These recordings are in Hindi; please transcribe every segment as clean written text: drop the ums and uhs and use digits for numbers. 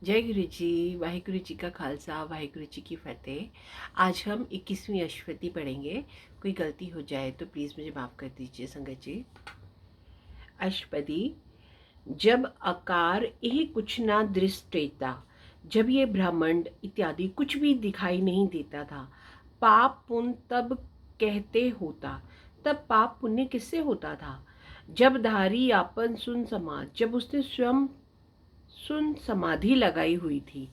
जय गुरु जी। वाहिगुरु जी का खालसा, वाहिगुरु जी की फतेह। आज हम 21वीं अष्टपदी पढ़ेंगे। कोई गलती हो जाए तो प्लीज़ मुझे माफ़ कर दीजिए संगत जी। अष्टपदी। जब आकार यह कुछ ना दृष्टेता, जब ये ब्रह्मांड इत्यादि कुछ भी दिखाई नहीं देता था, पाप पुण्य तब कहते होता। तब पाप पुण्य किससे होता था? जब धारी आपन सुन समाज, जब उसने स्वयं सुन समाधि लगाई हुई थी,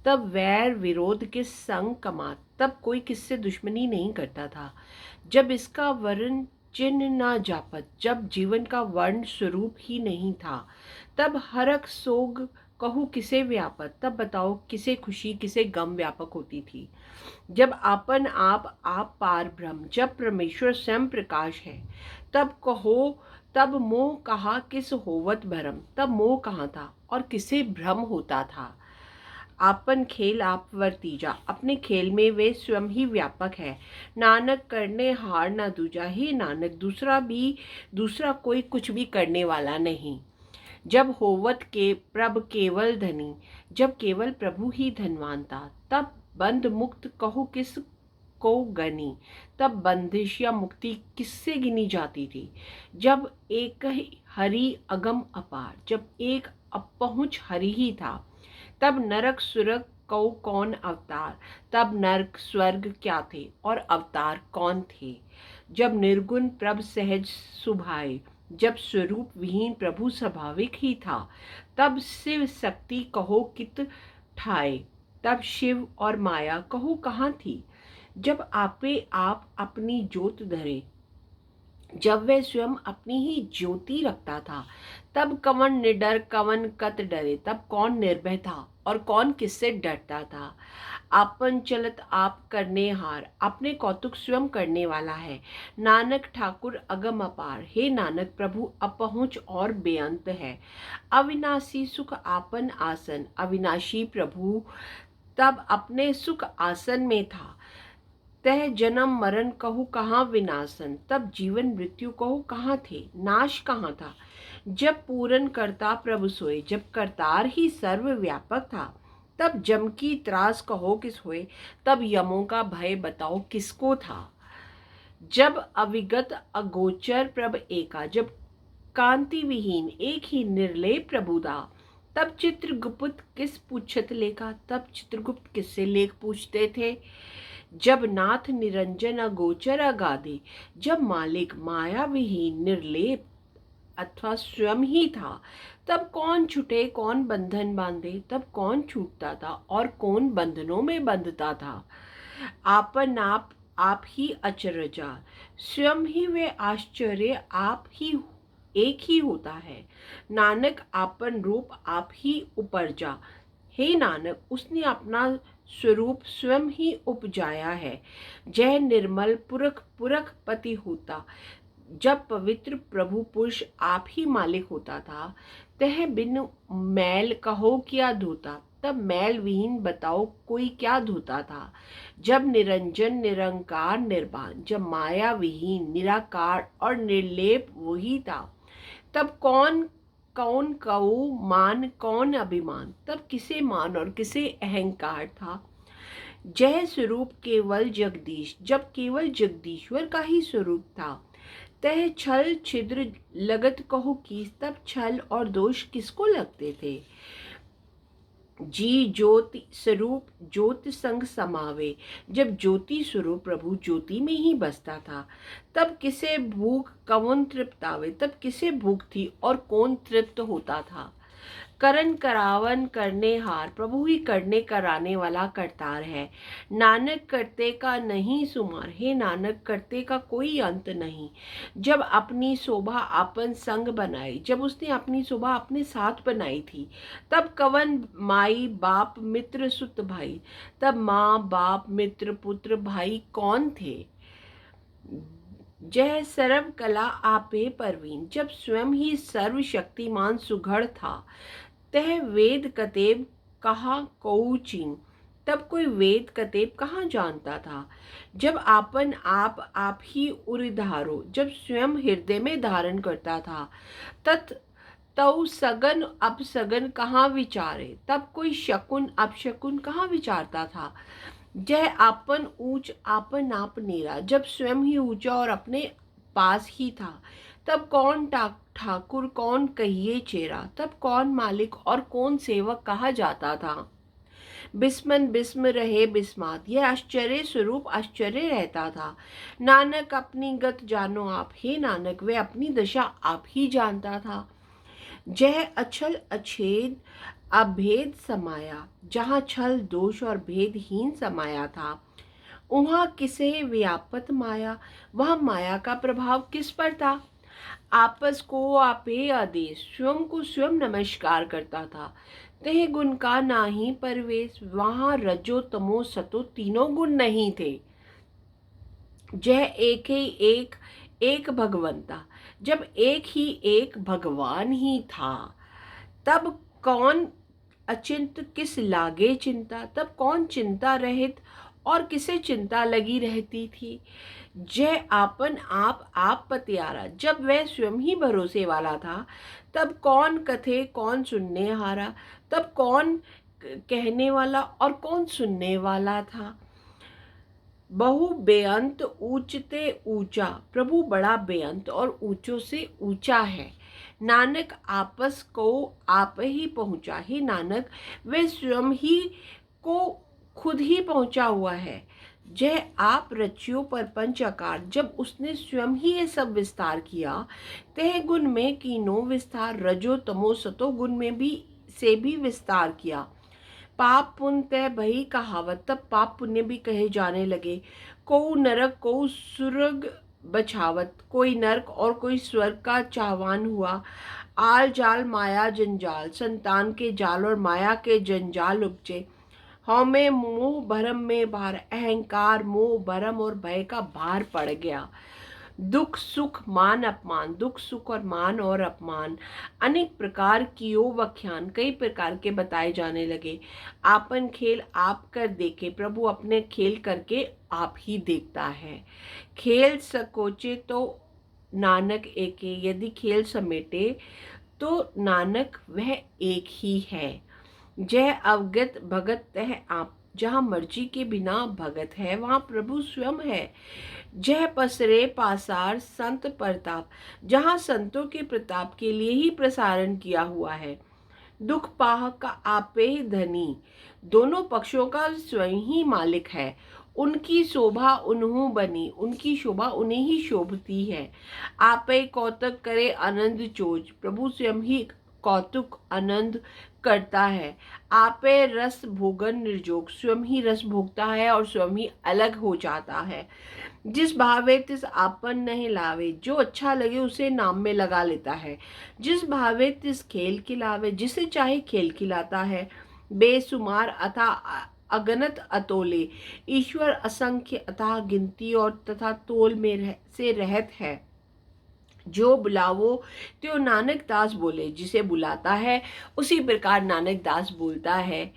तब वैर विरोध किस संग कमा, तब कोई किससे दुश्मनी नहीं करता था। जब इसका वर्ण चिन्ह ना जापत, जब जीवन का वर्ण स्वरूप ही नहीं था, तब हरक सोग कहूँ किसे व्यापत, तब बताओ किसे खुशी किसे गम व्यापक होती थी। जब आपन आप पार ब्रह्म, जब परमेश्वर स्वयं प्रकाश है, तब कहो तब मोह कहा किस होवत भरम, तब मोह कहाँ था और किसे भ्रम होता था। आपन खेल आप वर्तीजा, अपने खेल में वे स्वयं ही व्यापक है। नानक करने हार ना दूजा, ही नानक दूसरा कोई कुछ भी करने वाला नहीं। जब होवत के प्रभ केवल धनी, जब केवल प्रभु ही धनवान था, तब बंध मुक्त कहो किस को गनी, तब बंदिश या मुक्ति किससे गिनी जाती थी। जब एक ही हरि अगम अपार, जब एक अपहुंच हरि ही था, तब नरक सुरग कौ कौन अवतार, तब नरक स्वर्ग क्या थे और अवतार कौन थे। जब निर्गुण प्रभ सहज सुभाए, जब स्वरूप विहीन प्रभु स्वाभाविक ही था, तब शिव शक्ति कहो कित ठाए, तब शिव और माया कहो कहाँ थी। जब आपे आप अपनी ज्योत धरे, जब वह स्वयं अपनी ही ज्योति रखता था, तब कवन निडर कवन कत डरे, तब कौन निर्भय था और कौन किससे डरता था। आपन चलत आप करने हार, अपने कौतुक स्वयं करने वाला है। नानक ठाकुर अगम अपार, हे नानक प्रभु अपहुंच और बेअंत है। अविनाशी सुख आपन आसन, अविनाशी प्रभु तब अपने सुख आसन में था। तह जन्म मरण कहूँ कहाँ विनाशन, तब जीवन मृत्यु कहूँ कहाँ थे, नाश कहाँ था। जब पूरन करता प्रभु सोए, जब करतार ही सर्वव्यापक था, तब जम की त्रास कहो किस होए, तब यमों का भय बताओ किसको था। जब अविगत अगोचर प्रभ एका, जब कांति विहीन एक ही निर्लेप प्रभु था, तब चित्रगुप्त किस पूछत लेखा, तब चित्रगुप्त किससे लेख पूछते थे। जब नाथ निरंजन अगोचर अगाधे, जब मालिक माया विहीन निर्लेप अथवा स्वयं ही था, तब कौन छूटे कौन बंधन बांधे, तब कौन छूटता था और कौन बंधनों में बंधता था। आपन आप ही अचरजा, स्वयं ही वे आश्चर्य आप ही एक ही होता है। नानक आपन रूप आप ही उपरजा, हे नानक उसने अपना स्वरूप स्वयं ही उपजाया है। जय निर्मल पुरख पुरख पति होता, जब पवित्र प्रभु पुरुष आप ही मालिक होता था, तह बिन मैल कहो क्या धोता, तब मैल विहीन बताओ कोई क्या धोता था। जब निरंजन निरंकार निर्वाण, जब माया विहीन निराकार और निर्लेप वही था, तब कौन कौन कऊ मान कौन अभिमान, तब किसे मान और किसे अहंकार था। जय स्वरूप केवल जगदीश, जब केवल जगदीश्वर का ही स्वरूप था, तह छल छिद्र लगत कहो की, तब छल और दोष किसको लगते थे। जी ज्योति स्वरूप ज्योति संग समावे, जब ज्योति स्वरूप प्रभु ज्योति में ही बसता था, तब किसे भूख कौन तृप्तावे, तब किसे भूख थी और कौन तृप्त होता था। करन करावन करने हार, प्रभु ही करने कराने वाला करतार है। नानक करते का नहीं सुमार, हे नानक करते का कोई अंत नहीं। जब अपनी शोभा आपन संग बनाई, जब उसने अपनी शोभा अपने साथ बनाई थी, तब कवन माई बाप मित्र सुत भाई, तब माँ बाप मित्र पुत्र भाई कौन थे। जय सर्व कला आपे परवीन, जब स्वयं ही सर्वशक्तिमान सुघड़ था, तह वेद कतेब कहा कौचीन, तब कोई वेद कतेब कहाँ जानता था। जब आपन आप ही उरिधारो, जब स्वयं हृदय में धारण करता था, तत् तऊ सगन अब सगन कहाँ विचारे, तब कोई शकुन अब शकुन कहाँ विचारता था। जय आपन ऊंच आपन आप नीरा, जब स्वयं ही ऊंचा और अपने पास ही था, तब कौन ठाकुर कौन कहिए चेरा, तब कौन मालिक और कौन सेवक कहा जाता था। बिस्मन बिस्म रहे बिस्मात, यह आश्चर्य स्वरूप आश्चर्य रहता था। नानक अपनी गत जानो आप, हे नानक वे अपनी दशा आप ही जानता था। जय अछल अछेद अभेद समाया, जहाँ छल दोष और भेदहीन समाया था, वहाँ किसे व्यापत माया, वह माया का प्रभाव किस पर था। आपस को आपे आदेश, स्वयं को स्वयं नमस्कार करता था। तह गुण का नाही परवेश, वहाँ रजो तमो सतो तीनों गुण नहीं थे। जय एक ही एक भगवंता, जब एक ही एक भगवान ही था, तब कौन अचिंत किस लागे चिंता, तब कौन चिंता रहित और किसे चिंता लगी रहती थी। जय आपन आप पतियारा, जब वह स्वयं ही भरोसे वाला था, तब कौन कथे कौन सुनने हारा, तब कौन कहने वाला और कौन सुनने वाला था। बहु बेअंत ऊंचते ऊंचा, प्रभु बड़ा बेअंत और ऊंचों से ऊंचा है। नानक आपस को आप ही पहुंचा, ही नानक वे स्वयं ही को खुद ही पहुंचा हुआ है। जय आप रचियो पर पंच आकार, जब उसने स्वयं ही ये सब विस्तार किया। तह गुण में कीनो विस्तार, रजो तमो सतो गुण में भी से भी विस्तार किया। पाप पुण्य तय भई कहावत, तब पाप पुण्य भी कहे जाने लगे। को नरक को सुरग बछावत, कोई नरक और कोई स्वर्ग का चाहवान हुआ। आल जाल माया जंजाल, संतान के जाल और माया के जंजाल उपजे। हौ में मोह भरम में भार, अहंकार मोह भरम और भय का भार पड़ गया। दुख सुख मान अपमान, दुख सुख और मान और अपमान अनेक प्रकार की व्याख्यान कई प्रकार के बताए जाने लगे। आपन खेल आप कर देखे, प्रभु अपने खेल करके आप ही देखता है। खेल सकोचे तो नानक एके, यदि खेल समेटे तो नानक वह एक ही है। जय अवगत भगत तह आप, जहाँ मर्जी के बिना भगत है वहाँ प्रभु स्वयं है। जय पसरे पासार संत प्रताप, जहाँ संतों के प्रताप के लिए ही प्रसारण किया हुआ है। दुख पाह का आपे धनी, दोनों पक्षों का स्वयं ही मालिक है। उनकी शोभा उन्हों बनी, उनकी शोभा उन्हें ही शोभती है। आपे कौतक करे आनंद चोज, प्रभु स्वयं ही कौतुक आनंद करता है। आपे रस भोगन निर्जोग, स्वयं ही रस भोगता है और स्वयं ही अलग हो जाता है। जिस भावे तिस आपन नहीं लावे, जो अच्छा लगे उसे नाम में लगा लेता है। जिस भावे तिस खेल खिलावे, जिसे चाहे खेल खिलाता है। बेसुमार अथा अगणत अतोले, ईश्वर असंख्य अथाह गिनती और तथा तोल में से रहत है। जो बुलावो त्यो नानक दास बोले, जिसे बुलाता है उसी प्रकार नानक दास बोलता है।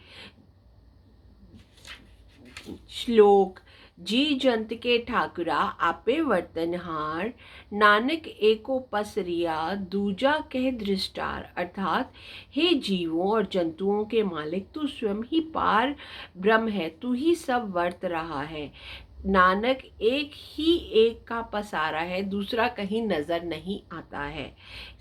श्लोक। जी जंत के ठाकुरा आपे वर्तनहार, नानक एको पसरिया दूजा कह दृष्टार। अर्थात हे जीवों और जंतुओं के मालिक, तू स्वयं ही पार ब्रह्म है, तू ही सब वर्त रहा है। नानक एक ही एक का पसारा है, दूसरा कहीं नजर नहीं आता है,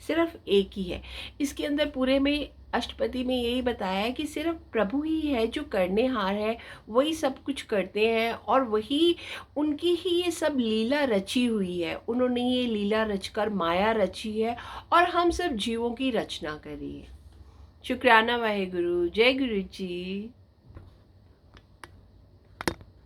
सिर्फ एक ही है। इसके अंदर पूरे में अष्टपदी में यही बताया है कि सिर्फ प्रभु ही है जो करनेहार है, वही सब कुछ करते हैं और वही उनकी ही ये सब लीला रची हुई है। उन्होंने ये लीला रचकर माया रची है और हम सब जीवों की रचना करी है। शुक्राना वाहेगुरु। जय गुरु जी।